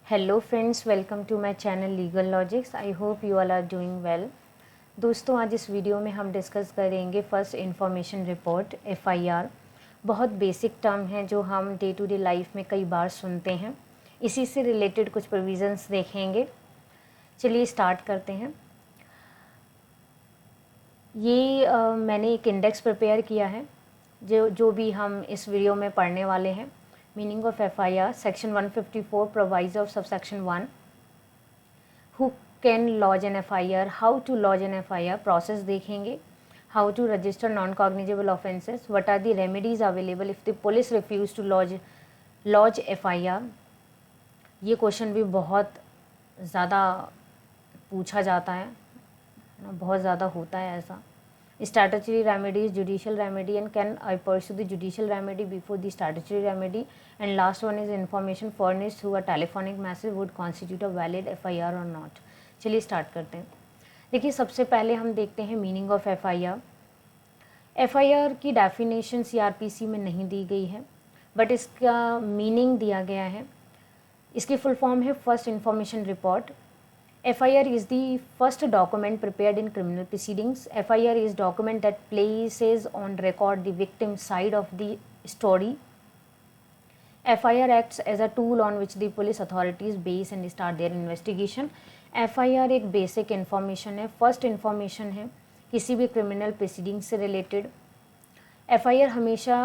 Hello friends, welcome to my channel legal logics. I hope you all are doing well. दोस्तों, आज इस video में हम discuss करेंगे फर्स्ट इंफॉर्मेशन रिपोर्ट एफआईआर। बहुत बेसिक टर्म है जो हम डे टू डे लाइफ में कई बार सुनते हैं। इसी से रिलेटेड कुछ प्रोविज़न्स देखेंगे। चलिए स्टार्ट करते हैं। ये मैंने एक इंडेक्स प्रिपेयर किया है जो भी हम इस वीडियो में पढ़ने वाले हैं। Meaning of FIR, section 154 proviso of subsection 1, who can lodge an FIR, how to lodge an FIR, process देखेंगे, how to register non cognizable offences, what are the remedies available if the police refuse to lodge FIR. ये question भी बहुत ज़्यादा पूछा जाता है ना, बहुत ज़्यादा होता है ऐसा। Statutory remedy is judicial remedy and can I pursue the judicial remedy before the statutory remedy, and last one is information furnished through a telephonic message would constitute a valid FIR or not। चलिए start करते हैं। देखिए, सबसे पहले हम देखते हैं meaning of FIR. FIR की डेफिनेशन सीआरपीसी में नहीं दी गई है, बट इसका मीनिंग दिया गया है। इसकी फुल फॉर्म है first information report. FIR is the first document prepared in criminal proceedings. FIR is document that places on record the victim's side of the story. FIR acts as a tool on which the police authorities base and start their investigation. FIR एक basic information है, first information है किसी भी criminal proceeding से related। FIR हमेशा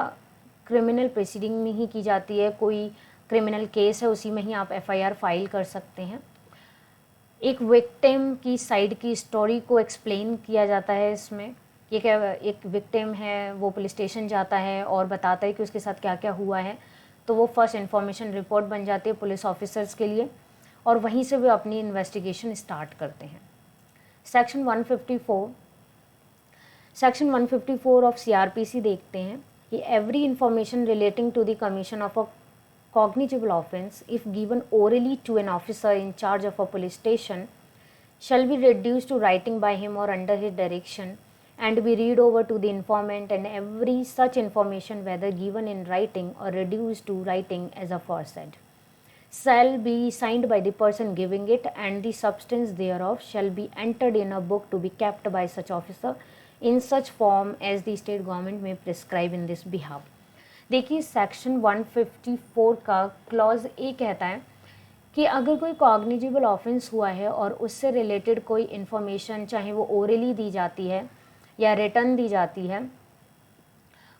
criminal proceeding में ही की जाती है। कोई criminal case है, उसी में ही आप FIR फाइल कर सकते हैं। एक विक्टिम की साइड की स्टोरी को एक्सप्लेन किया जाता है इसमें कि क्या एक विक्टिम है, वो पुलिस स्टेशन जाता है और बताता है कि उसके साथ क्या क्या हुआ है, तो वो फर्स्ट इन्फॉर्मेशन रिपोर्ट बन जाती है पुलिस ऑफिसर्स के लिए, और वहीं से वे अपनी इन्वेस्टिगेशन स्टार्ट करते हैं। सेक्शन 154 ऑफ सीआरपीसी देखते हैं कि every information relating to the commission of a cognizable offence, if given orally to an officer in charge of a police station, shall be reduced to writing by him or under his direction and be read over to the informant, and every such information, whether given in writing or reduced to writing as aforesaid, shall be signed by the person giving it, and the substance thereof shall be entered in a book to be kept by such officer in such form as the state government may prescribe in this behalf। देखिए, section 154 का clause A कहता है कि अगर कोई cognizable offence हुआ है और उससे रिलेटेड कोई इन्फॉर्मेशन, चाहे वो ओरली दी जाती है या रिटर्न दी जाती है,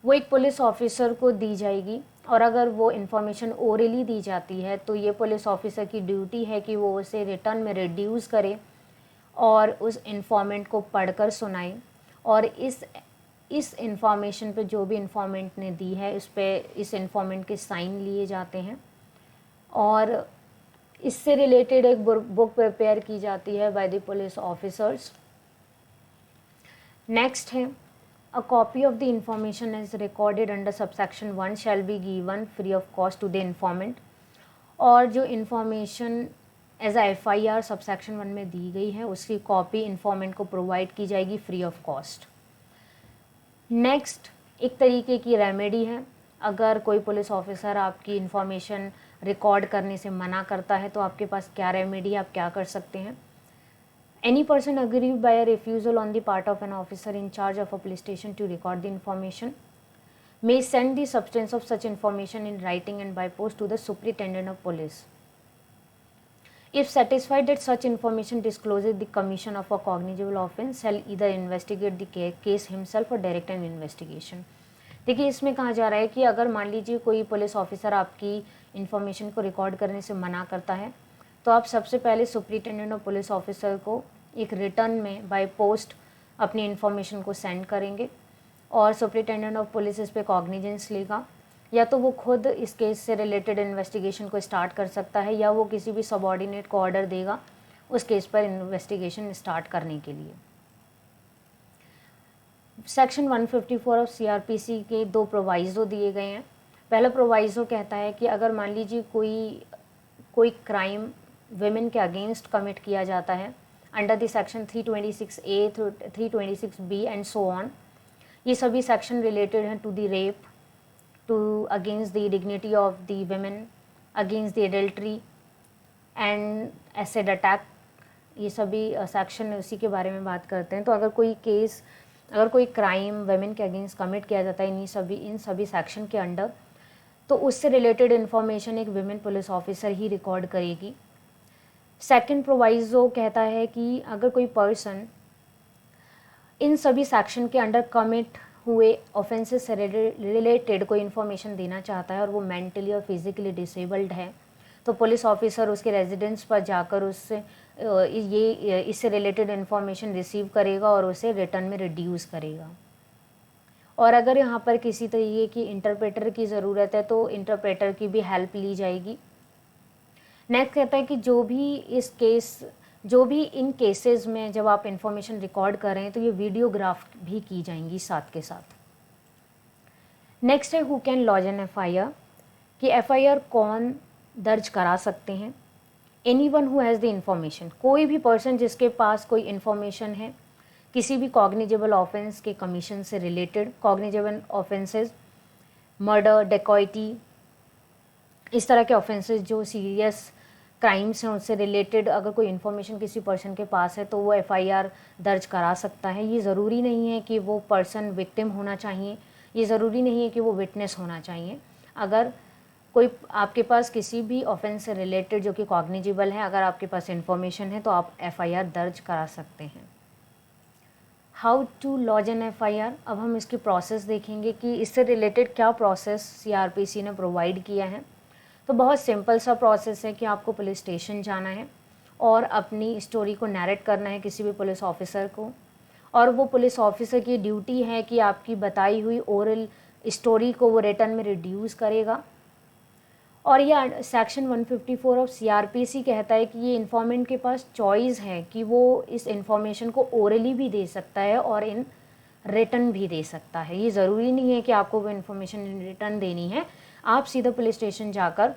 वो एक पुलिस ऑफिसर को दी जाएगी। और अगर वो इन्फॉर्मेशन ओरली दी जाती है तो ये पुलिस ऑफिसर की ड्यूटी है कि वो उसे रिटर्न में रिड्यूस करे और उस इन्फॉर्मेंट को पढ़कर सुनाए, और इस इंफॉर्मेशन पे जो भी इंफॉर्मेंट ने दी है इस पे इस इंफॉर्मेंट के साइन लिए जाते हैं, और इससे रिलेटेड एक बुक प्रिपेयर की जाती है by the police officers. Next है, a copy of the information is recorded under subsection 1 shall be given free of cost to the informant. और जो information as a FIR subsection 1 में दी गई है उसकी कॉपी इंफॉर्मेंट को प्रोवाइड की जाएगी फ्री ऑफ कॉस्ट। नेक्स्ट, एक तरीके की रेमेडी है। अगर कोई पुलिस ऑफिसर आपकी इन्फॉर्मेशन रिकॉर्ड करने से मना करता है तो आपके पास क्या रेमेडी, आप क्या कर सकते हैं। Any person aggrieve by a refusal on the part of an officer in charge of a police station to record the information may send the substance of such information in writing and by post to the superintendent of police. If satisfied that such information discloses the commission of a cognizable offence, shall either investigate the case himself or direct an investigation। देखिए, इसमें कहा जा रहा है कि अगर मान लीजिए कोई पुलिस ऑफिसर आपकी इन्फॉर्मेशन को रिकॉर्ड करने से मना करता है तो आप सबसे पहले सुपरिटेंडेंट ऑफ पुलिस ऑफिसर को एक रिटर्न में बाय पोस्ट अपनी इन्फॉर्मेशन को सेंड करेंगे, और सुपरिटेंडेंट ऑफ पुलिस इस पर कॉग्निजेंस लेगा। या तो वो खुद इस केस से रिलेटेड इन्वेस्टिगेशन को स्टार्ट कर सकता है, या वो किसी भी सबऑर्डिनेट को ऑर्डर देगा उस केस पर इन्वेस्टिगेशन स्टार्ट करने के लिए। सेक्शन 154 ऑफ सीआरपीसी के दो प्रोवाइज़ो दिए गए हैं। पहला प्रोवाइज़ो कहता है कि अगर मान लीजिए कोई क्राइम वेमेन के अगेंस्ट कमिट किया जाता है under the section 326A through 326B and so on, ये सभी सेक्शन रिलेटेड हैं to the rape, to against the dignity of the women, against the adultery and acid attack, ये सभी section उसी के बारे में बात करते हैं। तो अगर कोई क्राइम वेमेन के अगेंस्ट कमिट किया जाता है इन सभी सेक्शन के अंडर, तो उससे रिलेटेड इन्फॉर्मेशन एक विमेन पुलिस ऑफिसर ही रिकॉर्ड करेगी। सेकंड प्रोवाइजो कहता है कि अगर कोई पर्सन इन सभी सेक्शन के अंडर कमिट हुए ऑफेंसेस से रिलेटेड कोई इन्फॉर्मेशन देना चाहता है और वो मेंटली और फिजिकली डिसेबल्ड है, तो पुलिस ऑफिसर उसके रेजिडेंस पर जाकर उससे इससे रिलेटेड इन्फॉर्मेशन रिसीव करेगा और उसे रिटर्न में रिड्यूस करेगा। और अगर यहाँ पर किसी तरीके की इंटरप्रेटर की ज़रूरत है तो इंटरप्रेटर की भी हेल्प ली जाएगी। नेक्स्ट कहता है कि जो भी इन केसेस में जब आप इंफॉर्मेशन रिकॉर्ड कर रहे हैं तो ये वीडियोग्राफ भी की जाएंगी साथ के साथ। नेक्स्ट है who can lodge an FIR, कि एफआईआर कौन दर्ज करा सकते हैं। Anyone who has the information, कोई भी पर्सन जिसके पास कोई इन्फॉर्मेशन है किसी भी कॉग्निजेबल ऑफेंस के कमीशन से related. Cognizable offences murder, dacoity, इस तरह के ऑफेंसेस जो सीरियस क्राइम्स हैं उससे रिलेटेड अगर कोई इन्फॉर्मेशन किसी पर्सन के पास है तो वो एफआईआर दर्ज करा सकता है। ये ज़रूरी नहीं है कि वो पर्सन विक्टिम होना चाहिए, ये ज़रूरी नहीं है कि वो विटनेस होना चाहिए। अगर कोई आपके पास किसी भी ऑफेंस से रिलेटेड जो कि कॉग्निजेबल है, अगर आपके पास इन्फॉर्मेशन है तो आप एफआईआर दर्ज करा सकते हैं। How to lodge an FIR, अब हम इसकी प्रोसेस देखेंगे कि इससे रिलेटेड क्या प्रोसेस सीआरपीसी ने प्रोवाइड किया है। तो बहुत सिंपल सा प्रोसेस है कि आपको पुलिस स्टेशन जाना है और अपनी स्टोरी को नैरेट करना है किसी भी पुलिस ऑफिसर को, और वो पुलिस ऑफिसर की ड्यूटी है कि आपकी बताई हुई ओरल स्टोरी को वो रिटर्न में रिड्यूस करेगा। और ये सेक्शन 154 ऑफ सीआरपीसी कहता है कि ये इन्फॉर्मेंट के पास चॉइस है कि वो इस इन्फॉर्मेशन को ओरली भी दे सकता है और इन रिटर्न भी दे सकता है। ये ज़रूरी नहीं है कि आपको वो इन्फॉर्मेशन इन रिटर्न देनी है, आप सीधा पुलिस स्टेशन जाकर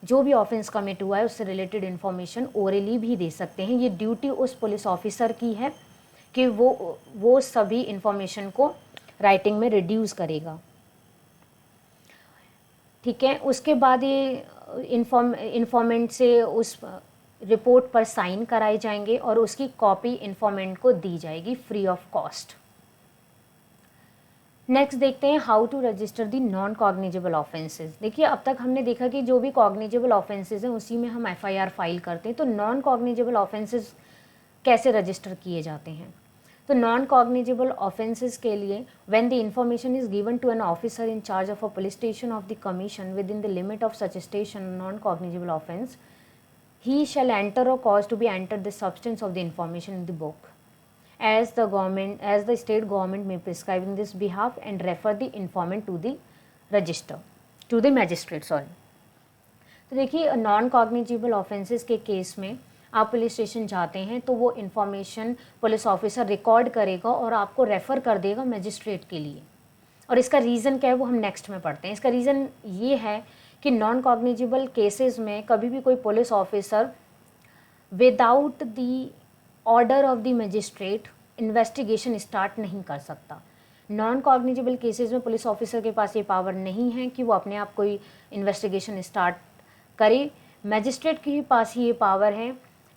जो भी ऑफेंस कमिट हुआ है उससे रिलेटेड इन्फॉर्मेशन ओरली भी दे सकते हैं। ये ड्यूटी उस पुलिस ऑफिसर की है कि वो सभी इन्फॉर्मेशन को राइटिंग में रिड्यूस करेगा। ठीक है, उसके बाद ये इन्फॉर्मेंट से उस रिपोर्ट पर साइन कराए जाएंगे और उसकी कॉपी इन्फॉर्मेंट को दी जाएगी फ्री ऑफ कॉस्ट। नेक्स्ट देखते हैं how to register the non cognizable offences. देखिए अब तक हमने देखा कि जो भी कॉग्निजेबल ऑफेंसेस हैं उसी में हम एफआईआर फाइल करते हैं। तो नॉन कॉग्निजेबल ऑफेंसेस कैसे रजिस्टर किए जाते हैं। तो नॉन कॉग्निजेबल ऑफेंसेस के लिए when the information is given to an officer in charge of a police station of the commission within the limit of such station non cognizable offence, he shall enter or cause to be enter the substance of the information in the book as the state government may prescribe in this behalf and refer the informant to the magistrate. तो देखिए non cognizable offences के case में आप police station जाते हैं तो वो information police officer record करेगा और आपको रेफ़र कर देगा मजिस्ट्रेट के लिए। और इसका रीज़न क्या है वो हम नेक्स्ट में पढ़ते हैं। इसका रीज़न ये है कि नॉन कॉग्निजेबल केसेस में कभी भी कोई police officer without the order of the magistrate investigation start नहीं कर सकता। नॉन कॉग्निजेबल केसेस में पुलिस ऑफिसर के पास ये पावर नहीं है कि वो अपने आप कोई इन्वेस्टिगेशन स्टार्ट करे। मजिस्ट्रेट के पास ही ये पावर है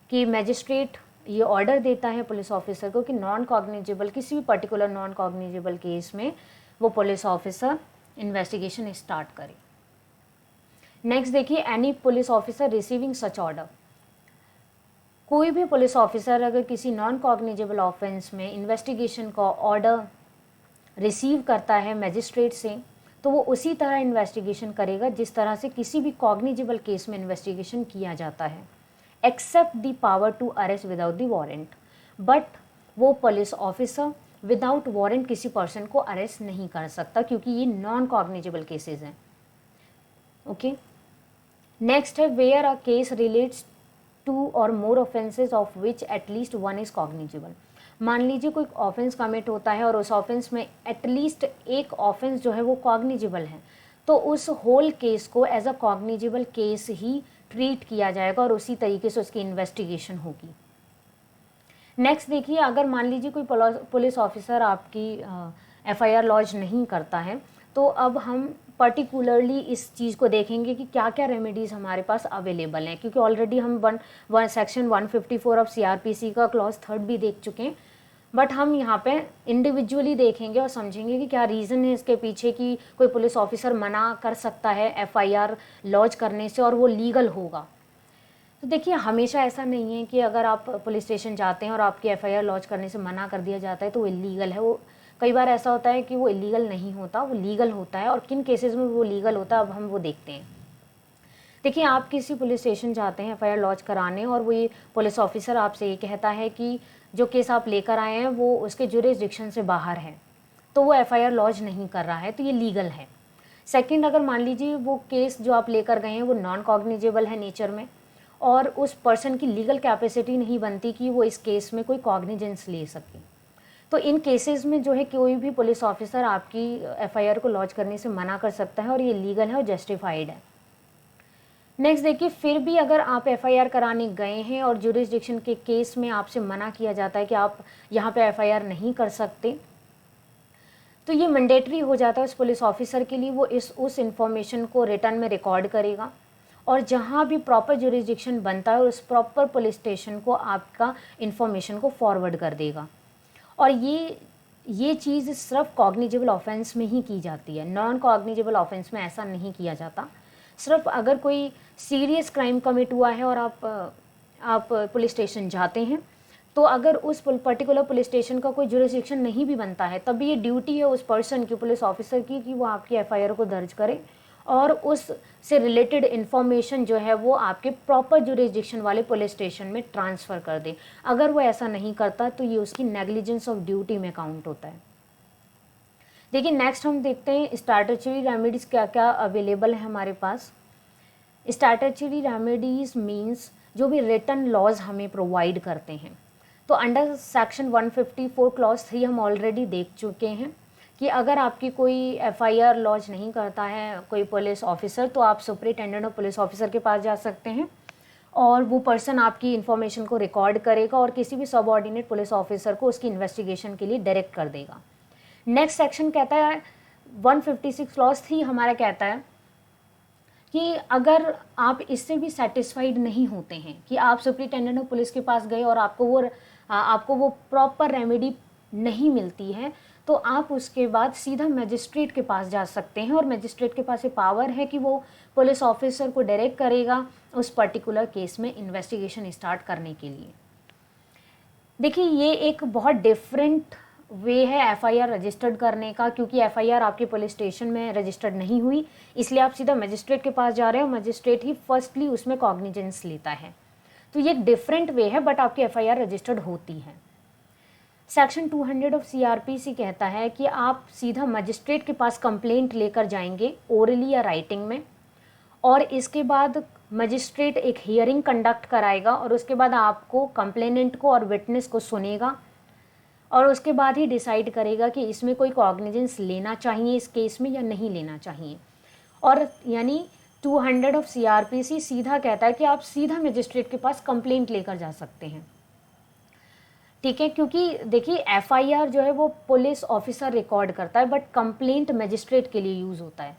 कि मजिस्ट्रेट ये ऑर्डर देता है पुलिस ऑफिसर को कि नॉन कॉग्निजेबल किसी भी पर्टिकुलर नॉन कॉग्निजेबल केस में वो पुलिस ऑफिसर इन्वेस्टिगेशन स्टार्ट करे। नेक्स्ट देखिए any police officer receiving such order, कोई भी पुलिस ऑफिसर अगर किसी नॉन कॉग्निजेबल ऑफेंस में इन्वेस्टिगेशन का ऑर्डर रिसीव करता है मजिस्ट्रेट से तो वो उसी तरह इन्वेस्टिगेशन करेगा जिस तरह से किसी भी कॉग्निजेबल केस में इन्वेस्टिगेशन किया जाता है, except the power to arrest without the warrant. But वो पुलिस ऑफिसर विदाउट वारंट किसी पर्सन को अरेस्ट नहीं कर सकता क्योंकि ये नॉन कॉग्निजेबल केसेस हैं। ओके, नेक्स्ट है where a case relates to or more offences of which at least one is cognizable. मान लीजिए कोई ऑफेंस कमिट होता है और उस ऑफेंस में एटलीस्ट एक ऑफेंस जो है वो कॉग्निजेबल है, तो उस होल केस को एज अ कॉग्निजेबल केस ही ट्रीट किया जाएगा और उसी तरीके से उसकी इन्वेस्टिगेशन होगी। नेक्स्ट देखिए, अगर मान लीजिए कोई पुलिस ऑफिसर आपकी एफआईआर लॉन्च नहीं करता है तो अब हम पर्टिकुलरली इस चीज़ को देखेंगे कि क्या क्या रेमेडीज़ हमारे पास अवेलेबल हैं, क्योंकि ऑलरेडी हम सेक्शन 154 ऑफ CRPC का क्लॉज 3 भी देख चुके हैं, बट हम यहाँ पे इंडिविजुअली देखेंगे और समझेंगे कि क्या रीज़न है इसके पीछे कि कोई पुलिस ऑफिसर मना कर सकता है FIR लॉन्च करने से और वो लीगल होगा। तो देखिए, हमेशा ऐसा नहीं है कि अगर आप पुलिस स्टेशन जाते हैं और आपकी FIR लॉन्च करने से मना कर दिया जाता है तो वो इलीगल है। वो कई बार ऐसा होता है कि वो इलीगल नहीं होता, वो लीगल होता है, और किन केसेस में वो लीगल होता है अब हम वो देखते हैं। देखिए, आप किसी पुलिस स्टेशन जाते हैं FIR लॉन्च कराने और वो ये पुलिस ऑफिसर आपसे ये कहता है कि जो केस आप लेकर आए हैं वो उसके जुरिस्डिक्शन से बाहर है, तो वो FIR लॉन्च नहीं कर रहा है, तो ये लीगल है। सेकंड, अगर मान लीजिए वो केस जो आप लेकर गए हैं वो नॉन कॉग्निजेबल है नेचर में और उस पर्सन की लीगल कैपेसिटी नहीं बनती कि वो इस केस में कोई कॉग्निजेंस ले सके, तो इन केसेस में जो है कोई भी पुलिस ऑफिसर आपकी FIR को लॉन्च करने से मना कर सकता है और ये लीगल है और जस्टिफाइड है। नेक्स्ट देखिए, फिर भी अगर आप FIR कराने गए हैं और जुरिस्डिक्शन के केस में आपसे मना किया जाता है कि आप यहाँ पे FIR नहीं कर सकते, तो ये मैंडेटरी हो जाता है उस पुलिस ऑफिसर के लिए। वो उस इंफॉर्मेशन को रिटर्न में रिकॉर्ड करेगा और जहाँ भी प्रॉपर जुरिस्डिक्शन बनता है उस प्रॉपर पुलिस स्टेशन को आपका इन्फॉर्मेशन को फॉरवर्ड कर देगा। और ये चीज़ सिर्फ कॉग्निजेबल ऑफेंस में ही की जाती है, नॉन कॉग्निजेबल ऑफेंस में ऐसा नहीं किया जाता। सिर्फ अगर कोई सीरियस क्राइम कमिट हुआ है और आप पुलिस स्टेशन जाते हैं, तो अगर उस पर्टिकुलर पुलिस स्टेशन का कोई जुरिस्डिक्शन नहीं भी बनता है, तब भी ये ड्यूटी है उस पर्सन की, पुलिस ऑफिसर की, कि वो आपकी FIR को दर्ज करे और उस से रिलेटेड इन्फॉर्मेशन जो है वो आपके प्रॉपर जुरिस्डिक्शन वाले पुलिस स्टेशन में ट्रांसफ़र कर दे। अगर वो ऐसा नहीं करता तो ये उसकी नेग्लिजेंस ऑफ ड्यूटी में काउंट होता है। देखिए, नेक्स्ट हम देखते हैं स्टैट्यूटरी रेमेडीज़ क्या क्या अवेलेबल है हमारे पास। स्टैट्यूटरी रेमेडीज़ मीन्स जो भी रिटन लॉज हमें प्रोवाइड करते हैं। तो अंडर सेक्शन 154 क्लॉज 3 हम ऑलरेडी देख चुके हैं कि अगर आपकी कोई FIR लॉन्च नहीं करता है कोई पुलिस ऑफिसर, तो आप सुपरिटेंडेंट ऑफ पुलिस ऑफिसर के पास जा सकते हैं और वो पर्सन आपकी इन्फॉर्मेशन को रिकॉर्ड करेगा और किसी भी सबऑर्डिनेट पुलिस ऑफिसर को उसकी इन्वेस्टिगेशन के लिए डायरेक्ट कर देगा। नेक्स्ट सेक्शन कहता है 156 क्लॉज 3 हमारा कहता है कि अगर आप इससे भी सेटिस्फाइड नहीं होते हैं कि आप सुपरिटेंडेंट ऑफ पुलिस के पास गए और आपको वो प्रॉपर रेमेडी नहीं मिलती है, तो आप उसके बाद सीधा मजिस्ट्रेट के पास जा सकते हैं और मजिस्ट्रेट के पास ये पावर है कि वो पुलिस ऑफिसर को डायरेक्ट करेगा उस पर्टिकुलर केस में इन्वेस्टिगेशन स्टार्ट करने के लिए। देखिए, ये एक बहुत डिफरेंट वे है FIR रजिस्टर्ड करने का, क्योंकि FIR आपके पुलिस स्टेशन में रजिस्टर्ड नहीं हुई, इसलिए आप सीधा मजिस्ट्रेट के पास जा रहे हो, मजिस्ट्रेट ही फर्स्टली उसमें कॉग्निजेंस लेता है। तो ये एक डिफरेंट वे है, बट आपकी FIR रजिस्टर्ड होती है। सेक्शन 200 ऑफ CRPC कहता है कि आप सीधा मजिस्ट्रेट के पास कंप्लेंट लेकर जाएंगे ओरली या राइटिंग में, और इसके बाद मजिस्ट्रेट एक हियरिंग कंडक्ट कराएगा और उसके बाद आपको कंप्लेनेंट को और विटनेस को सुनेगा और उसके बाद ही डिसाइड करेगा कि इसमें कोई कॉग्निजेंस लेना चाहिए इस केस में या नहीं लेना चाहिए। और यानी 200 ऑफ CRPC सीधा कहता है कि आप सीधा मजिस्ट्रेट के पास कंप्लेंट लेकर जा सकते हैं, ठीक है। क्योंकि देखिए, FIR जो है वो पुलिस ऑफिसर रिकॉर्ड करता है, बट कंप्लेंट मजिस्ट्रेट के लिए यूज़ होता है।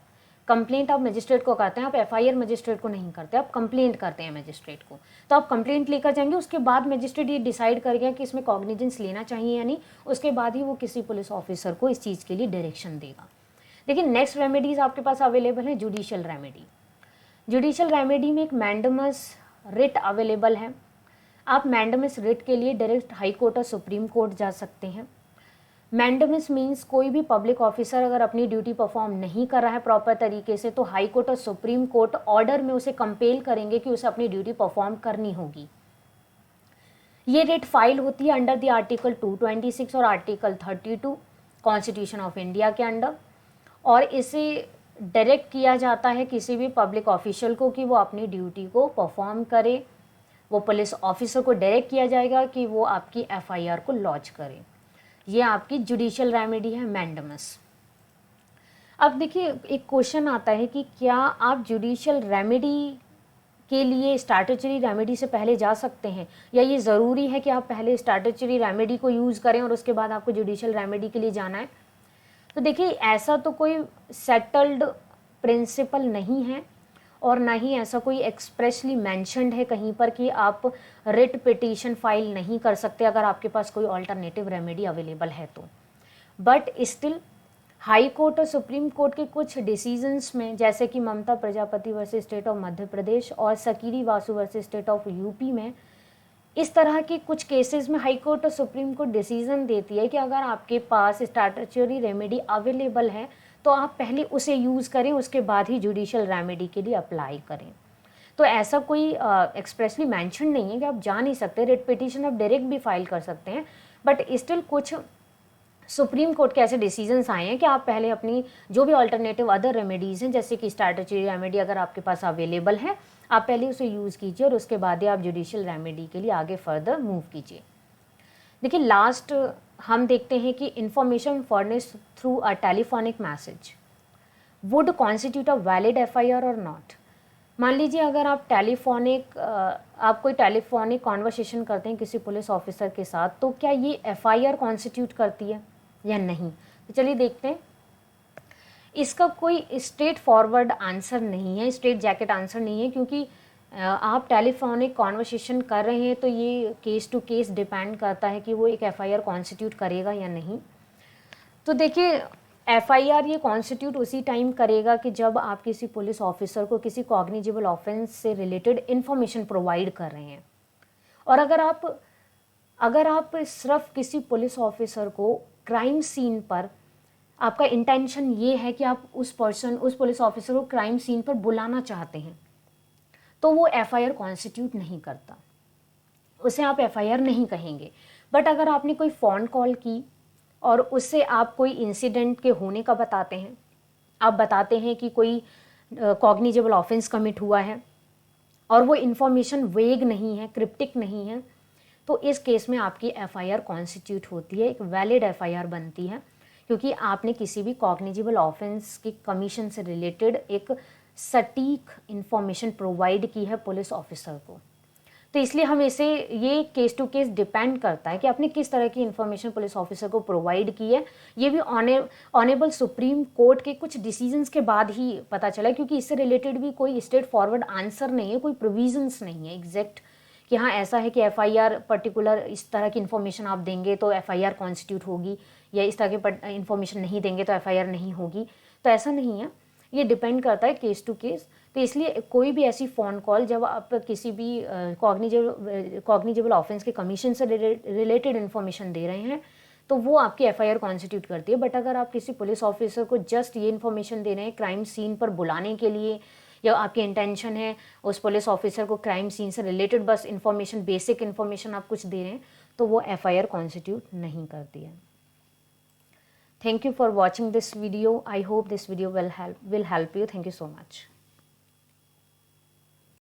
कंप्लेंट आप मजिस्ट्रेट को करते हैं, आप FIR मजिस्ट्रेट को नहीं करते, आप कंप्लेंट करते हैं मजिस्ट्रेट को। तो आप कंप्लेंट लेकर जाएंगे, उसके बाद मजिस्ट्रेट ये डिसाइड करेगा कि इसमें कॉग्निजेंस लेना चाहिए या नहीं, उसके बाद ही वो किसी पुलिस ऑफिसर को इस चीज़ के लिए डायरेक्शन देगा। लेकिन नेक्स्ट रेमेडीज़ आपके पास अवेलेबल है जुडिशियल रेमेडी। जुडिशियल रेमेडी में एक मैंडेमस रिट अवेलेबल है। आप मैंडेमस रिट के लिए डायरेक्ट हाई कोर्ट और सुप्रीम कोर्ट जा सकते हैं। मैंडेमस मीन्स कोई भी पब्लिक ऑफिसर अगर अपनी ड्यूटी परफॉर्म नहीं कर रहा है प्रॉपर तरीके से, तो हाई कोर्ट और सुप्रीम कोर्ट ऑर्डर में उसे कंपेल करेंगे कि उसे अपनी ड्यूटी परफॉर्म करनी होगी। ये रिट फाइल होती है अंडर द आर्टिकल 226 और आर्टिकल 32 कॉन्स्टिट्यूशन ऑफ इंडिया के अंडर, और इसे डायरेक्ट किया जाता है किसी भी पब्लिक ऑफिशियल को कि वो अपनी ड्यूटी को परफॉर्म करे। वो पुलिस ऑफिसर को डायरेक्ट किया जाएगा कि वो आपकी FIR को लॉन्च करे। ये आपकी जुडिशियल रेमेडी है, मैंडेमस। अब देखिए, एक क्वेश्चन आता है कि क्या आप जुडिशियल रेमेडी के लिए स्टैट्यूटरी रेमेडी से पहले जा सकते हैं, या ये ज़रूरी है कि आप पहले स्टैट्यूटरी रेमेडी को यूज़ करें और उसके बाद आपको जुडिशियल रेमेडी के लिए जाना है? तो देखिए, ऐसा तो कोई सेटल्ड प्रिंसिपल नहीं है और ना ही ऐसा कोई एक्सप्रेसली मेंशन्ड है कहीं पर कि आप रिट पिटीशन फाइल नहीं कर सकते अगर आपके पास कोई ऑल्टरनेटिव रेमेडी अवेलेबल है तो। बट स्टिल हाई कोर्ट और सुप्रीम कोर्ट के कुछ डिसीजंस में, जैसे कि Mamata Prajapati versus state of Madhya Pradesh और Sakiri Vasu versus state of UP में, इस तरह के कुछ केसेस में हाई कोर्ट और सुप्रीम कोर्ट डिसीजन देती है कि अगर आपके पास स्टैट्यूटरी रेमेडी अवेलेबल है तो आप पहले उसे यूज़ करें, उसके बाद ही जुडिशियल रेमेडी के लिए अप्लाई करें। तो ऐसा कोई एक्सप्रेसली मेंशन नहीं है कि आप जा नहीं सकते, रिट पिटीशन आप डायरेक्ट भी फाइल कर सकते हैं। बट स्टिल कुछ सुप्रीम कोर्ट के ऐसे डिसीजंस आए हैं कि आप पहले अपनी जो भी अल्टरनेटिव अदर रेमेडीज़ हैं, जैसे कि स्टैट्यूटरी रेमेडी अगर आपके पास अवेलेबल है, आप पहले उसे यूज़ कीजिए और उसके बाद ही आप जुडिशियल रेमेडी के लिए आगे फर्दर मूव कीजिए। देखिए, लास्ट हम देखते हैं कि information furnished through a telephonic message would constitute a valid FIR और नॉट। मान लीजिए अगर आप कोई टेलीफोनिक कॉन्वर्सेशन करते हैं किसी पुलिस ऑफिसर के साथ, तो क्या ये एफआईआर कॉन्स्टिट्यूट करती है या नहीं? तो चलिए देखते हैं। इसका कोई स्ट्रेट फॉरवर्ड आंसर नहीं है, स्ट्रेट जैकेट आंसर नहीं है, क्योंकि आप टेलीफोनिक कॉन्वर्सेशन कर रहे हैं तो ये केस टू केस डिपेंड करता है कि वो एक एफआईआर कॉन्स्टिट्यूट करेगा या नहीं। तो देखिए, एफआईआर ये कॉन्स्टिट्यूट उसी टाइम करेगा कि जब आप किसी पुलिस ऑफिसर को किसी कॉग्निजेबल ऑफेंस से रिलेटेड इन्फॉर्मेशन प्रोवाइड कर रहे हैं। और अगर आप सिर्फ किसी पुलिस ऑफिसर को क्राइम सीन पर, आपका इंटेंशन ये है कि आप उस पुलिस ऑफिसर को क्राइम सीन पर बुलाना चाहते हैं, तो वो एफआईआर कॉन्स्टिट्यूट नहीं करता, उसे आप एफआईआर नहीं कहेंगे। बट अगर आपने कोई फ़ोन कॉल की और उससे आप कोई इंसिडेंट के होने का बताते हैं, आप बताते हैं कि कोई कॉग्निजेबल ऑफेंस कमिट हुआ है और वो इन्फॉर्मेशन वेग नहीं है, क्रिप्टिक नहीं है, तो इस केस में आपकी एफआईआर कॉन्स्टिट्यूट होती है, एक वैलिड एफआईआर बनती है, क्योंकि आपने किसी भी कॉग्निजेबल ऑफेंस की कमीशन से रिलेटेड एक सटीक इन्फॉर्मेशन प्रोवाइड की है पुलिस ऑफिसर को। तो इसलिए हम ये केस टू केस डिपेंड करता है कि आपने किस तरह की इन्फॉर्मेशन पुलिस ऑफिसर को प्रोवाइड की है। ये भी ऑनेबल सुप्रीम कोर्ट के कुछ डिसीजंस के बाद ही पता चला, क्योंकि इससे रिलेटेड भी कोई स्ट्रेट फॉरवर्ड आंसर नहीं है, कोई प्रोविजंस नहीं है एग्जैक्ट कि हाँ ऐसा है कि एफआईआर पर्टिकुलर इस तरह की इन्फॉर्मेशन आप देंगे तो एफआईआर कॉन्स्टिट्यूट होगी, या इस तरह की इन्फॉर्मेशन नहीं देंगे तो एफआईआर नहीं होगी। तो ऐसा नहीं है, ये डिपेंड करता है केस टू केस। तो इसलिए कोई भी ऐसी फ़ोन कॉल जब आप किसी भी कॉग्निजेबल ऑफेंस के कमीशन से रिलेटेड इन्फॉर्मेशन दे रहे हैं तो वो आपकी एफआईआर कॉन्स्टिट्यूट करती है। बट अगर आप किसी पुलिस ऑफिसर को जस्ट ये इन्फॉर्मेशन दे रहे हैं क्राइम सीन पर बुलाने के लिए, या आपकी इंटेंशन है उस पुलिस ऑफिसर को क्राइम सीन से रिलेटेड बस इन्फॉर्मेशन, बेसिक इन्फॉर्मेशन आप कुछ दे रहे हैं, तो वो एफआईआर कॉन्स्टिट्यूट नहीं करती है। Thank you for watching this video. I hope this video will help you. Thank you so much.